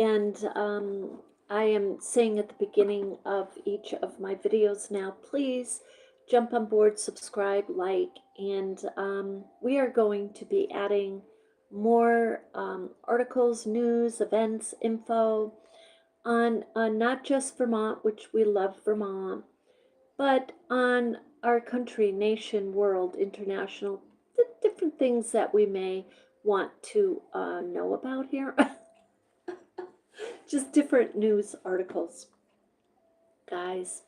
And I am saying at the beginning of each of my videos now, please jump on board, subscribe, like, and we are going to be adding more articles, news, events, info on not just Vermont, which we love Vermont, but on our country, nation, world, international, the different things that we may want to know about here. Just different news articles. Guys,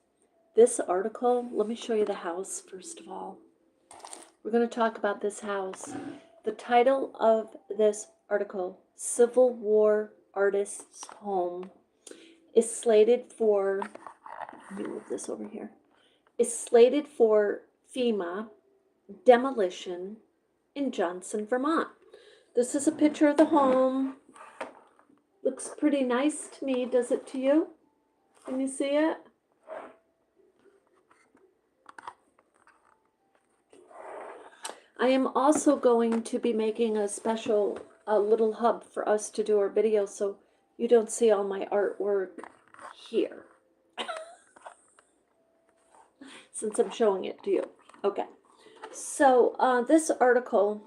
this article, let me show you the house first of all. We're going to talk about this house. The title of this article, Civil War Artist's Home, is slated for, let me move this over here, is slated for FEMA demolition in Johnson, Vermont. This is a picture of the home. Looks pretty nice to me, does it to you? Can you see it? I am also going to be making a special little hub for us to do our videos, so you don't see all my artwork here. Since I'm showing it to you. Okay. So this article,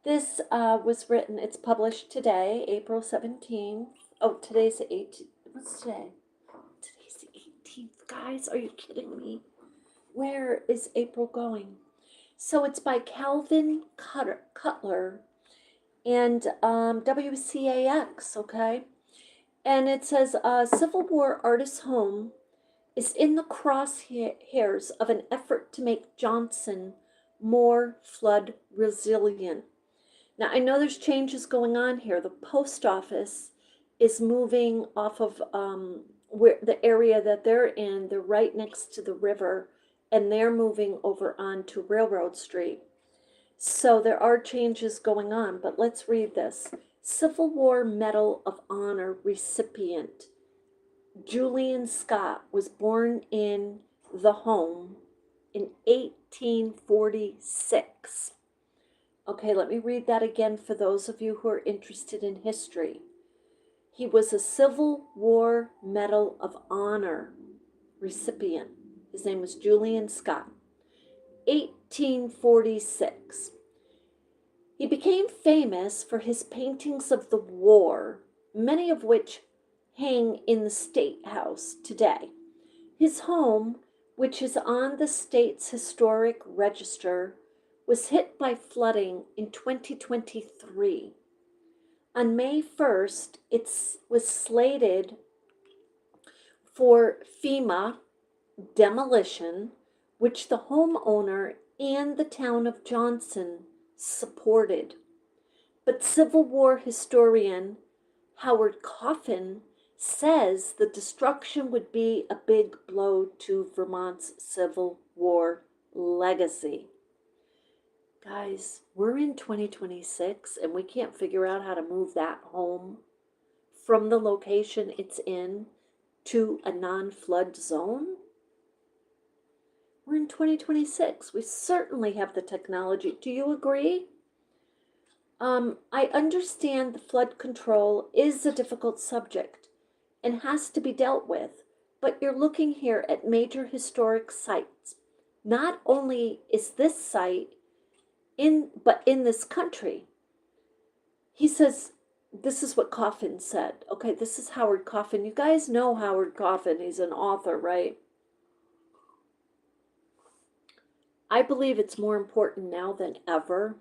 this was written, it's published today, April 17th. Oh, today's the 18th. What's today? Today's the 18th. Guys, are you kidding me? Where is April going? So it's by Calvin Cutler and WCAX, okay? And it says, Civil War Artist's Home is in the crosshairs of an effort to make Johnson more flood resilient. Now, I know there's changes going on here. The post office is moving off of where the area that they're in. They're right next to the river, and they're moving over onto Railroad Street. So there are changes going on, but let's read this. Civil War Medal of Honor recipient Julian Scott was born in the home in 1846. Okay, let me read that again for those of you who are interested in history. He was a Civil War Medal of Honor recipient. His name was Julian Scott. 1846. He became famous for his paintings of the war, many of which hang in the State House today. His home, which is on the state's historic register, was hit by flooding in 2023. On May 1st, it was slated for FEMA demolition, which the homeowner and the town of Johnson supported. But Civil War historian Howard Coffin says the destruction would be a big blow to Vermont's Civil War legacy. Guys, we're in 2026 and we can't figure out how to move that home from the location it's in to a non-flood zone. We're in 2026. We certainly have the technology. Do you agree? I understand the flood control is a difficult subject and has to be dealt with, but you're looking here at major historic sites. Not only is this site but in this country. He says, this is what Coffin said. Okay, this is Howard Coffin. You guys know Howard Coffin. He's an author, right? I believe it's more important now than ever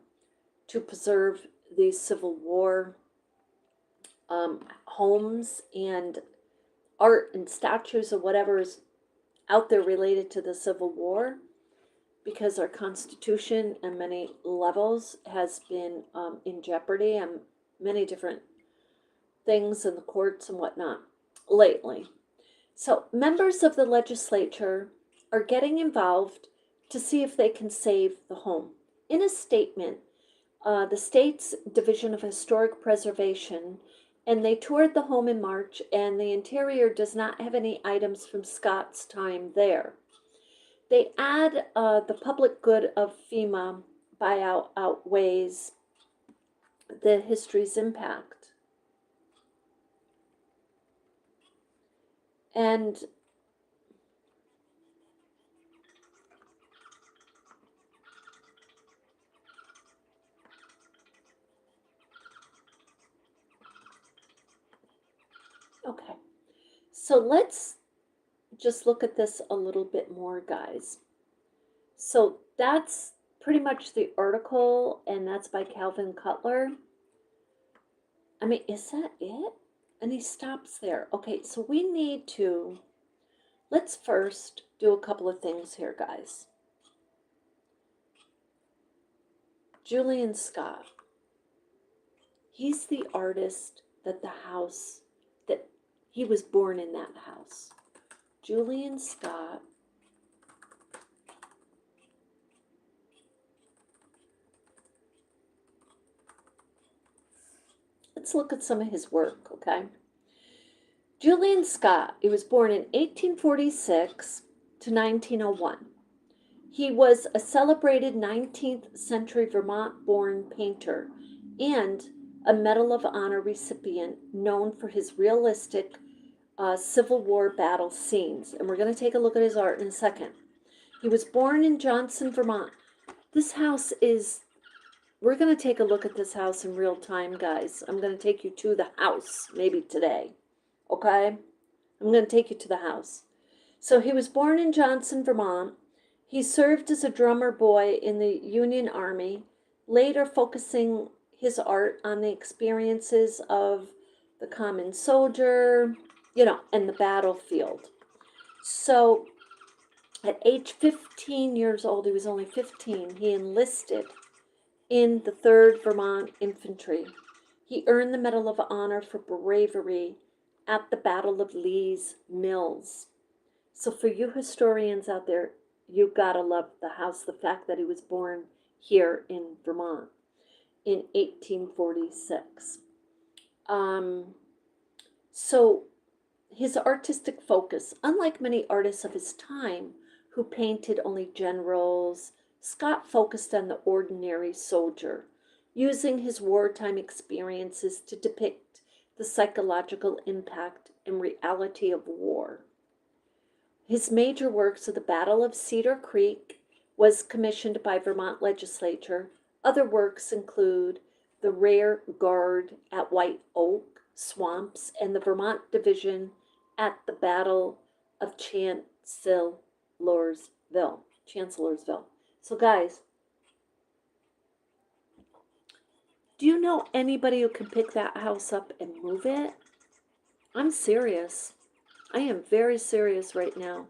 to preserve these Civil War homes and art and statues or whatever is out there related to the Civil War, because our Constitution on many levels has been in jeopardy and many different things in the courts and whatnot lately. So members of the legislature are getting involved to see if they can save the home. In a statement, the state's Division of Historic Preservation, and they toured the home in March, and the interior does not have any items from Scott's time there. They add the public good of FEMA buyout outweighs the history's impact. And okay, so let's just look at this a little bit more, guys. So that's pretty much the article, and that's by Calvin Cutler. I mean, is that it? And he stops there. Okay, so we need to, let's first do a couple of things here, guys. Julian Scott. He's the artist that that he was born in that house. Julian Scott. Let's look at some of his work, okay? Julian Scott, he was born in 1846 to 1901. He was a celebrated 19th century Vermont born painter and a Medal of Honor recipient known for his realistic Civil War battle scenes. And we're going to take a look at his art in a second. He was born in Johnson, Vermont. This house is, we're going to take a look at this house in real time, guys. I'm going to take you to the house, maybe today. Okay? I'm going to take you to the house. So he was born in Johnson, Vermont. He served as a drummer boy in the Union Army, later focusing his art on the experiences of the common soldier, and the battlefield. So at age 15 years old, he was only 15, he enlisted in the 3rd Vermont Infantry. He earned the Medal of Honor for bravery at the Battle of Lee's Mills. So for you historians out there, you gotta love the house, the fact that he was born here in Vermont in 1846. So his artistic focus, unlike many artists of his time who painted only generals, Scott focused on the ordinary soldier, using his wartime experiences to depict the psychological impact and reality of war. His major works of the Battle of Cedar Creek was commissioned by Vermont legislature. Other works include the Rear Guard at White Oak Swamps and the Vermont Division at the Battle of Chancellorsville. So guys, do you know anybody who can pick that house up and move it? I'm serious. I am very serious right now.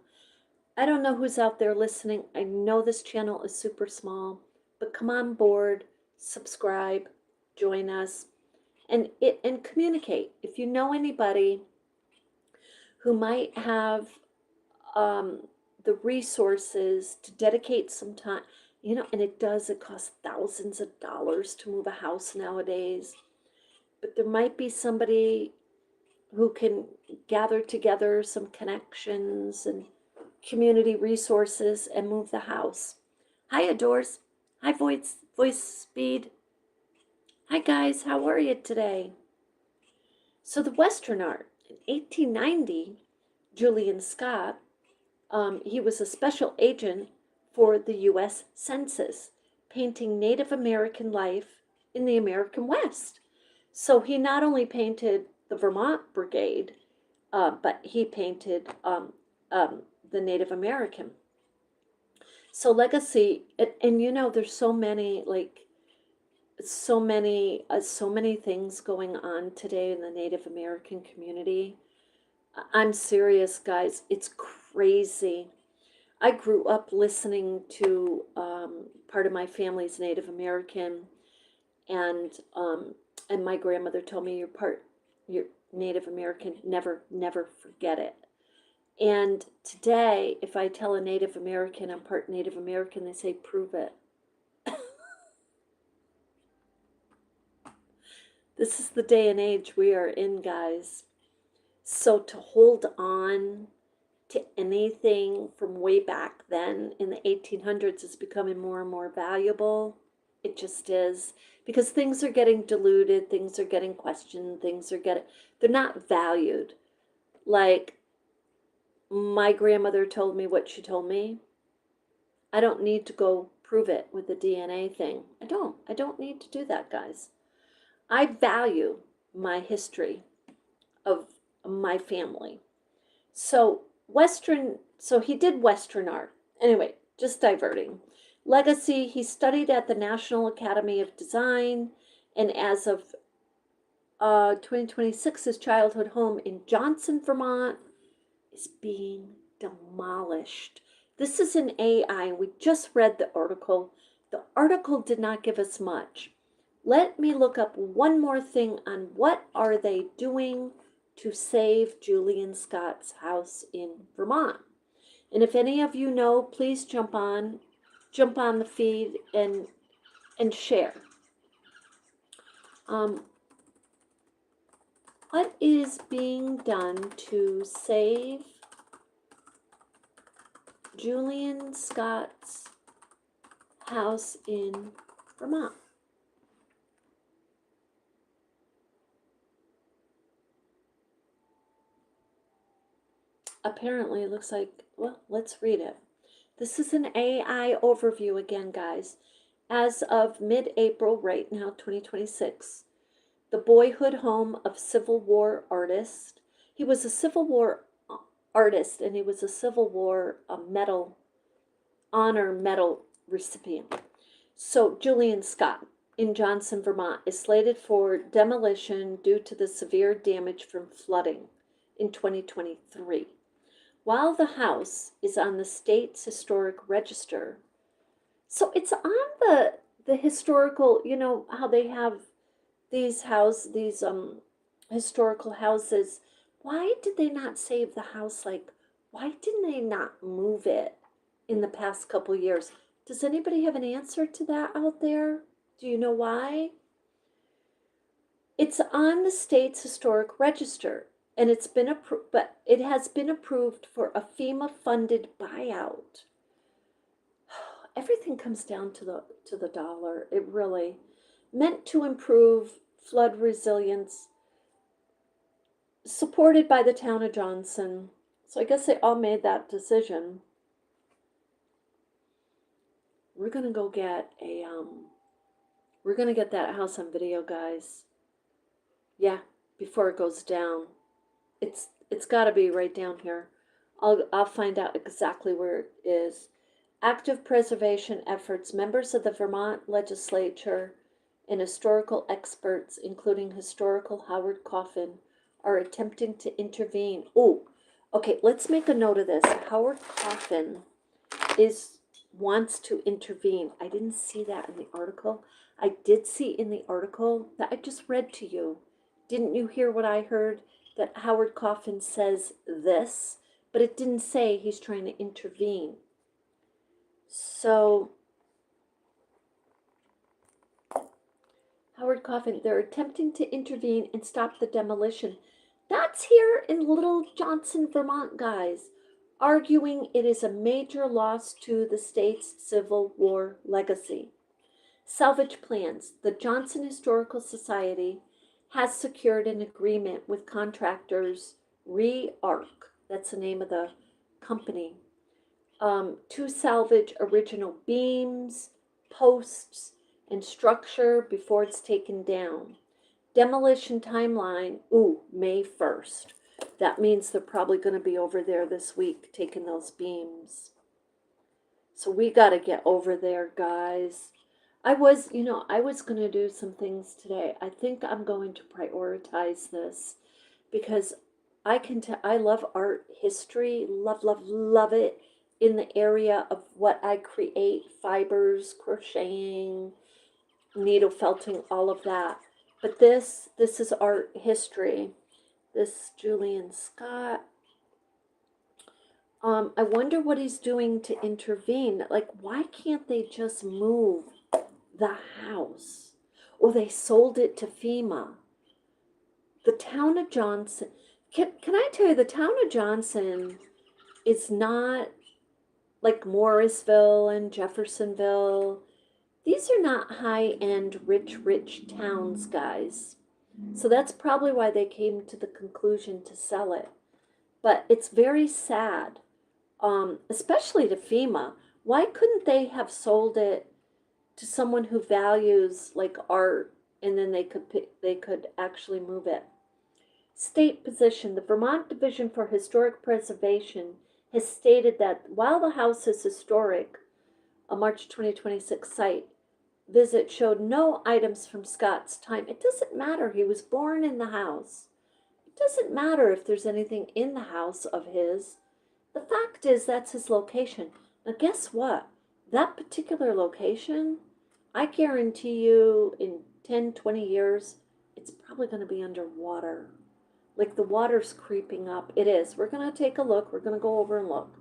I don't know who's out there listening. I know this channel is super small, but come on board, subscribe, join us, and communicate. If you know anybody who might have the resources to dedicate some time, and it costs thousands of dollars to move a house nowadays, but there might be somebody who can gather together some connections and community resources and move the house. Hi, Adores. Hi, Voice Speed. Hi, guys. How are you today? So the Western art. In 1890, Julian Scott, he was a special agent for the U.S. Census, painting Native American life in the American West. So he not only painted the Vermont Brigade, but he painted the Native American. So legacy, and there's so many so many things going on today in the Native American community. I'm serious, guys. It's crazy. I grew up listening to part of my family's Native American, and my grandmother told me you're Native American. Never forget it. And today, if I tell a Native American I'm part Native American, they say, prove it. This is the day and age we are in, guys. So to hold on to anything from way back then in the 1800s is becoming more and more valuable. It just is. Because things are getting diluted, things are getting questioned, they're not valued. Like, My grandmother told me what she told me. I don't need to go prove it with the DNA thing. I don't need to do that, guys. I value my history of my family. So he did Western art. Anyway, just diverting. Legacy, he studied at the National Academy of Design, and as of 2026, his childhood home in Johnson, Vermont is being demolished. This is an AI. We just read the article. The article did not give us much. Let me look up one more thing on what are they doing to save Julian Scott's house in Vermont. And if any of you know, please jump on the feed and share. What is being done to save Julian Scott's house in Vermont? Apparently, it looks like, well, let's read it. This is an AI overview again, guys. As of mid-April, right now, 2026, the boyhood home of Civil War artist. He was a Civil War artist, and he was a Civil War honor medal recipient. So Julian Scott in Johnson, Vermont, is slated for demolition due to the severe damage from flooding in 2023. While the house is on the state's historic register, so it's on the historical, you know how they have these historical houses. Why did they not save the house? Like, why didn't they not move it in the past couple years? Does anybody have an answer to that out there? Do you know why? It's on the state's historic register, and it's been approved, but it has been approved for a FEMA funded buyout. Everything comes down to the dollar. It really meant to improve flood resilience, supported by the town of Johnson. So I guess they all made that decision. We're gonna go get we're gonna get that house on video, guys. Yeah, before it goes down. It's got to be right down here. I'll find out exactly where it is. Active preservation efforts. Members of the Vermont legislature and historical experts, including historical Howard Coffin, are attempting to intervene. Oh, okay, let's make a note of this. Howard Coffin wants to intervene. I didn't see that in the article. I did see in the article that I just read to you. Didn't you hear what I heard? That Howard Coffin says this, but it didn't say he's trying to intervene. So, Howard Coffin, they're attempting to intervene and stop the demolition. That's here in Little Johnson, Vermont, guys, arguing it is a major loss to the state's Civil War legacy. Salvage plans. The Johnson Historical Society has secured an agreement with contractors Re-Arc, that's the name of the company, to salvage original beams, posts, and structure before it's taken down. Demolition timeline, May 1st. That means they're probably going to be over there this week taking those beams. So we got to get over there, guys. I was going to do some things today. I think I'm going to prioritize this because I love art history, love it in the area of what I create, fibers, crocheting, needle felting, all of that. But this is art history. This Julian Scott. I wonder what he's doing to intervene. Like, why can't they just move the house? Or they sold it to FEMA. The town of Johnson, can I tell you, the town of Johnson is not like Morrisville and Jeffersonville. These are not high-end, rich towns, guys. So that's probably why they came to the conclusion to sell it. But it's very sad, especially to FEMA. Why couldn't they have sold it to someone who values like art, and then they could actually move it? State position. The Vermont Division for Historic Preservation has stated that while the house is historic, a March 2026 site visit showed no items from Scott's time. It doesn't matter. He was born in the house. It doesn't matter if there's anything in the house of his. The fact is that's his location. Now guess what? That particular location, I guarantee you in 10, 20 years, it's probably going to be underwater. Like the water's creeping up. It is. We're going to take a look. We're going to go over and look.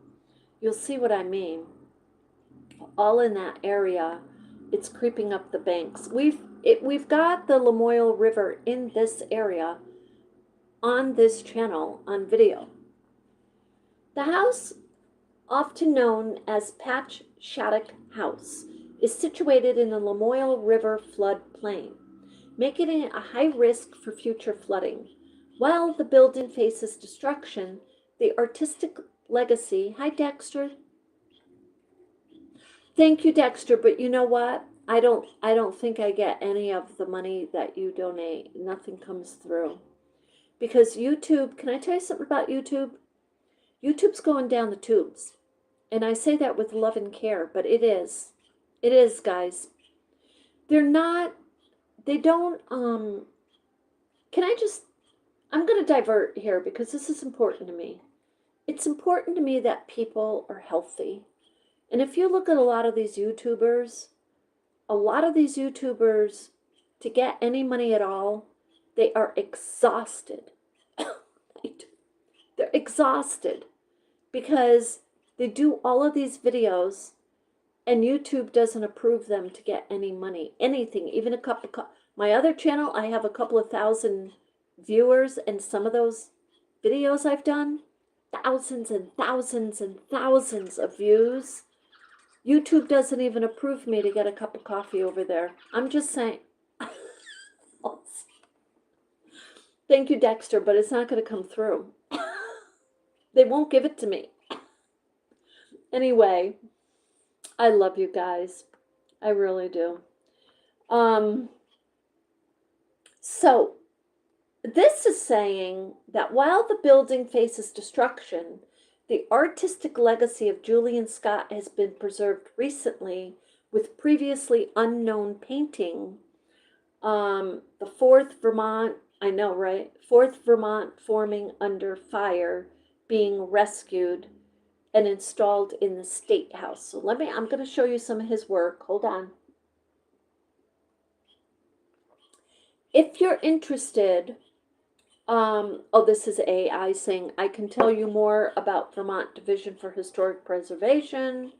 You'll see what I mean. All in that area, it's creeping up the banks. We've got the Lamoille River in this area on this channel on video. The house, often known as Patch Shattuck House, is situated in the Lamoille River floodplain, making it a high risk for future flooding. While the building faces destruction, the artistic legacy. Hi, Dexter. Thank you, Dexter, but you know what? I don't think I get any of the money that you donate. Nothing comes through. Because YouTube, can I tell you something about YouTube? YouTube's going down the tubes. And I say that with love and care, but it is. It is, guys. They don't, I'm going to divert here because this is important to me. It's important to me that people are healthy. And if you look at a lot of these YouTubers, to get any money at all, they are exhausted. They're exhausted because they do all of these videos and YouTube doesn't approve them to get any money, anything, even a cup of my other channel, I have a couple of thousand viewers, and some of those videos I've done, thousands and thousands and thousands of views. YouTube doesn't even approve me to get a cup of coffee over there. I'm just saying. Thank you, Dexter, but it's not going to come through. They won't give it to me. Anyway, I love you guys. I really do. So, this is saying that while the building faces destruction, the artistic legacy of Julian Scott has been preserved recently with previously unknown painting. The 4th Vermont, I know, right? 4th Vermont forming under fire, being rescued and installed in the State House. So I'm going to show you some of his work. Hold on. If you're interested, this is AI saying, I can tell you more about Vermont Division for Historic Preservation,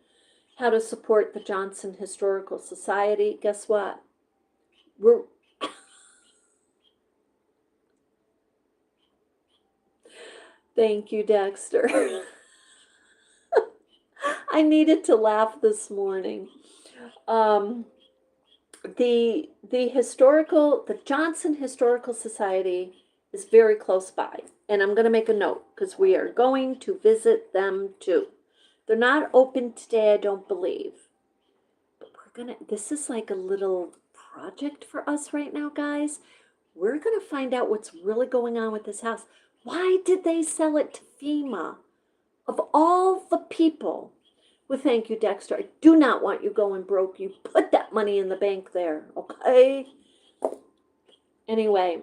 how to support the Johnson Historical Society. Guess what? Thank you, Dexter. I needed to laugh this morning. The Johnson Historical Society is very close by, and I'm going to make a note because we are going to visit them too. They're not open today, I don't believe, but this is like a little project for us right now, guys. We're going to find out what's really going on with this house. Why did they sell it to FEMA? Of all the people. Well, thank you, Dexter. I do not want you going broke. You put that money in the bank there, okay? Anyway,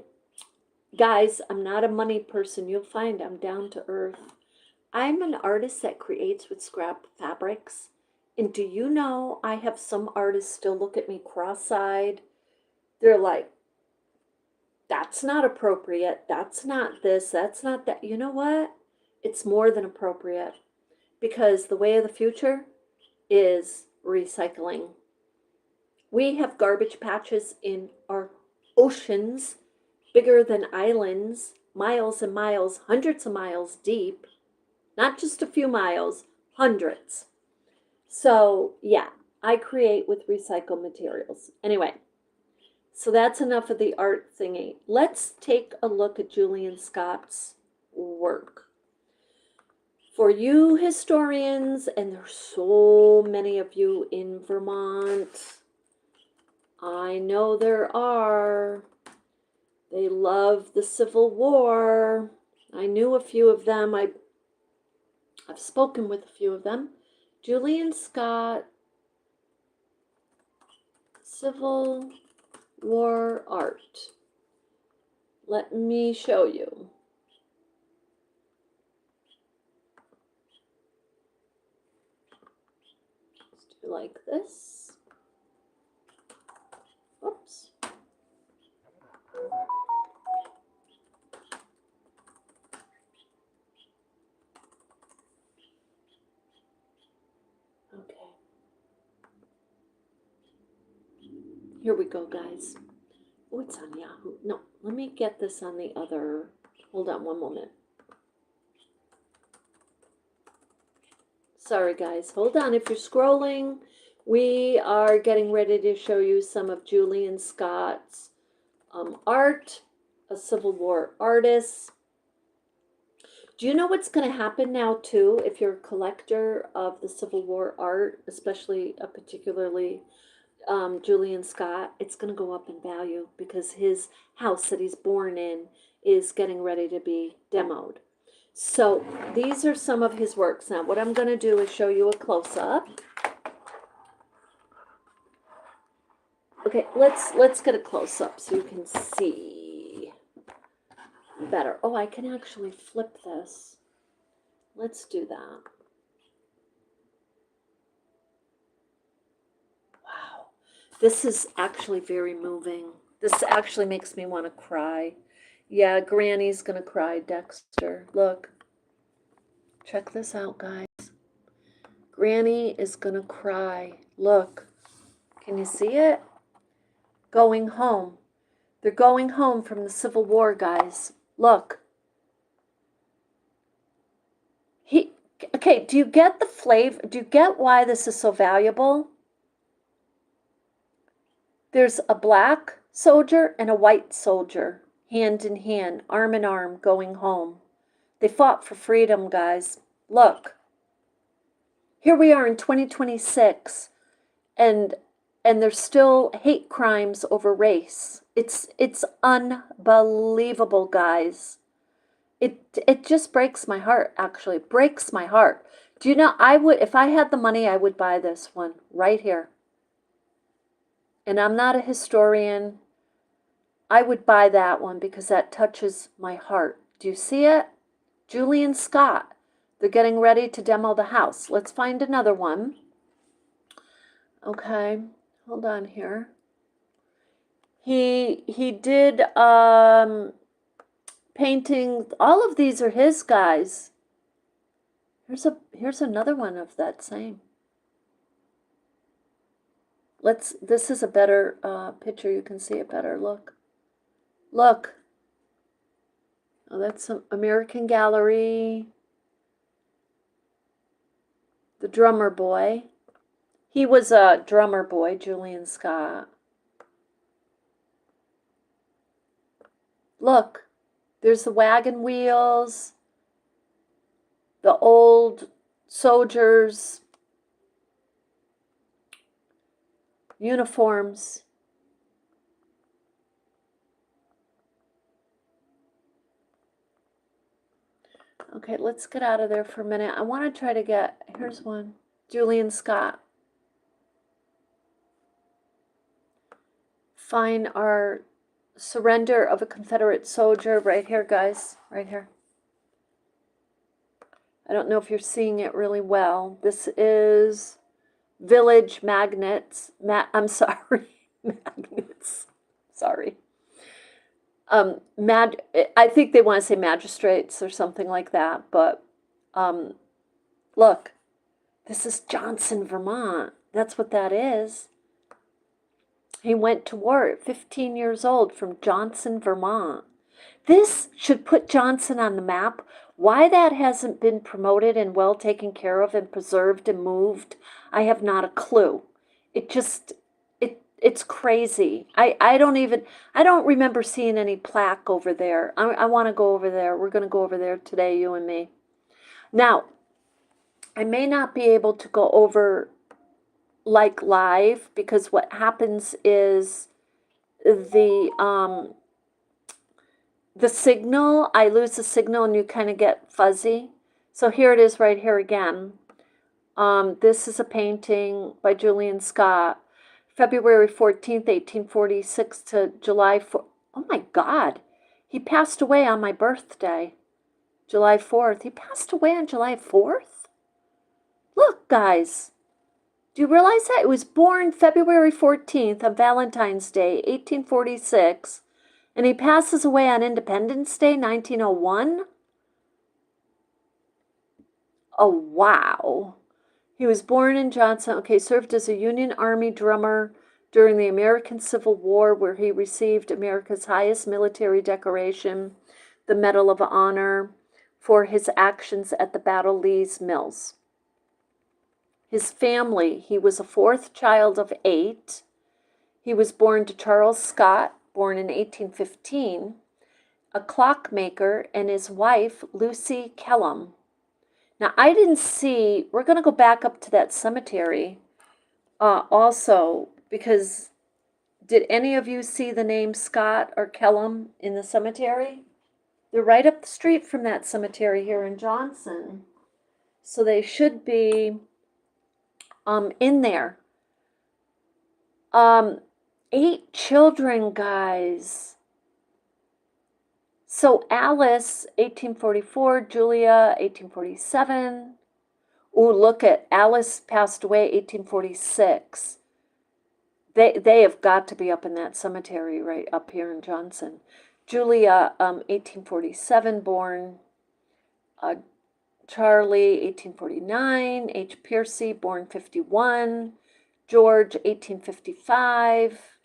guys, I'm not a money person. You'll find I'm down to earth. I'm an artist that creates with scrap fabrics. And do you know I have some artists still look at me cross-eyed? They're like, that's not appropriate. That's not this. That's not that. You know what? It's more than appropriate. Because the way of the future is recycling. We have garbage patches in our oceans, bigger than islands, miles and miles, hundreds of miles deep. Not just a few miles, hundreds. So, yeah, I create with recycled materials. Anyway, so that's enough of the art thingy. Let's take a look at Julian Scott's work. For you historians, and there's so many of you in Vermont, I know there are, they love the Civil War. I knew a few of them. I've spoken with a few of them. Julian Scott, Civil War art. Let me show you. Just do like this. Oops. Okay. Here we go, guys. Oh, it's on Yahoo. No, let me get this on the other. Hold on one moment. Sorry, guys. Hold on. If you're scrolling, we are getting ready to show you some of Julian Scott's art, a Civil War artist. Do you know what's going to happen now, too, if you're a collector of the Civil War art, especially particularly Julian Scott? It's going to go up in value because his house that he's born in is getting ready to be demoed. So these are some of his works. Now, what I'm going to do is show you a close-up. Okay, let's get a close-up so you can see better. Oh, I can actually flip this. Let's do that. Wow. This is actually very moving. This actually makes me want to cry. Yeah, Granny's going to cry, Dexter. Look. Check this out, guys. Granny is going to cry. Look. Can you see it? Going home. They're going home from the Civil War, guys. Look. Okay, do you get the flavor? Do you get why this is so valuable? There's a black soldier and a white soldier, hand in hand, arm in arm, going home. They fought for freedom, guys. Look. Here we are in 2026, and there's still hate crimes over race. It's unbelievable, guys. It just breaks my heart, actually. It breaks my heart. Do you know, I would, if I had the money, I would buy this one right here. And I'm not a historian. I would buy that one because that touches my heart. Do you see it? Julian Scott. They're getting ready to demo the house. Let's find another one. Okay, hold on here. He did painting. All of these are his, guys. Here's another one of that same. This is a better picture. You can see it better. Look. Look. Oh, that's some American Gallery. The drummer boy. He was a drummer boy, Julian Scott. Look, there's the wagon wheels, the old soldiers' uniforms. Okay, let's get out of there for a minute. I want to try to get, here's one, Julian Scott. Find our surrender of a Confederate soldier right here, guys, right here. I don't know if you're seeing it really well. This is Village Magnets. I'm sorry, Magnets. Sorry. I think they want to say magistrates or something like that, but look, this is Johnson, Vermont. That's what that is. He went to war at 15 years old from Johnson, Vermont. This should put Johnson on the map. Why that hasn't been promoted and well taken care of and preserved and moved, I have not a clue. It's crazy. I don't remember seeing any plaque over there. I want to go over there. We're going to go over there today, you and me. Now, I may not be able to go over like live, because what happens is the signal, I lose the signal and you kind of get fuzzy. So here it is right here again. This is a painting by Julian Scott, February 14th, 1846 to July 4th. Oh my God, he passed away on my birthday, July 4th. He passed away on July 4th? Look, guys, do you realize that? It was born February 14th on Valentine's Day, 1846, and he passes away on Independence Day, 1901? Oh, wow. He was born in Johnson, okay, served as a Union Army drummer during the American Civil War, where he received America's highest military decoration, the Medal of Honor, for his actions at the Battle of Lee's Mills. His family, he was a fourth child of 8. He was born to Charles Scott, born in 1815, a clockmaker, and his wife, Lucy Kellum. Now, I didn't see, we're going to go back up to that cemetery also, because did any of you see the name Scott or Kellum in the cemetery? They're right up the street from that cemetery here in Johnson. So they should be in there. 8 children, guys. So Alice, 1844, Julia, 1847. Ooh, look at Alice passed away 1846. They have got to be up in that cemetery right up here in Johnson. Julia, 1847 born. Charlie, 1849. H. Piercy, born 51. George, 1855.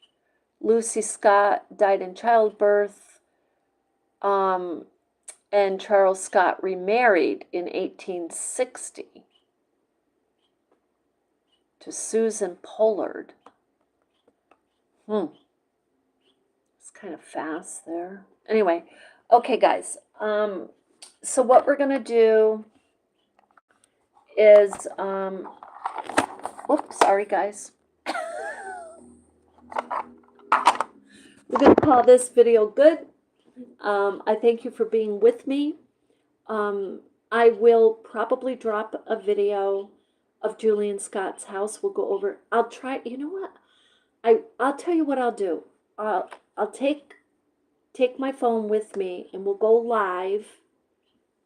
Lucy Scott died in childbirth. And Charles Scott remarried in 1860 to Susan Pollard. It's kind of fast there. Anyway, okay, guys. So what we're gonna do is, oops, sorry, guys. We're gonna call this video good. I thank you for being with me. I will probably drop a video of Julian Scott's house. We'll go over. I'll try. You know what? I'll tell you what I'll do. I'll take my phone with me, and we'll go live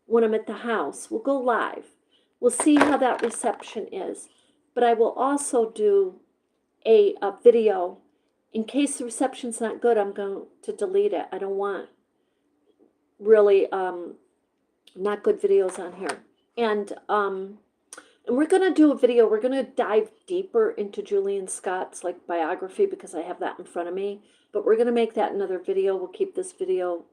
when I'm at the house. We'll go live. We'll see how that reception is. But I will also do a video in case the reception's not good. I'm going to delete it. I don't want really not good videos on here. And we're going to do a video. We're going to dive deeper into Julian Scott's like biography, because I have that in front of me. But we're going to make that another video. We'll keep this video,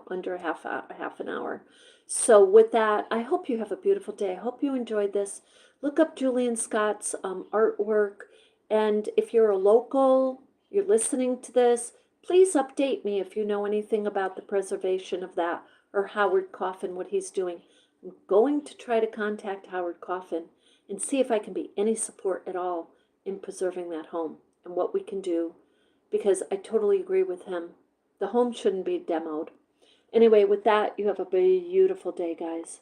under half an hour. So with that, I hope you have a beautiful day. I hope you enjoyed this. Look up Julian Scott's artwork. And if you're a local, you're listening to this, please update me if you know anything about the preservation of that, or Howard Coffin, what he's doing. I'm going to try to contact Howard Coffin and see if I can be any support at all in preserving that home and what we can do, because I totally agree with him. The home shouldn't be demoed. Anyway, with that, you have a beautiful day, guys.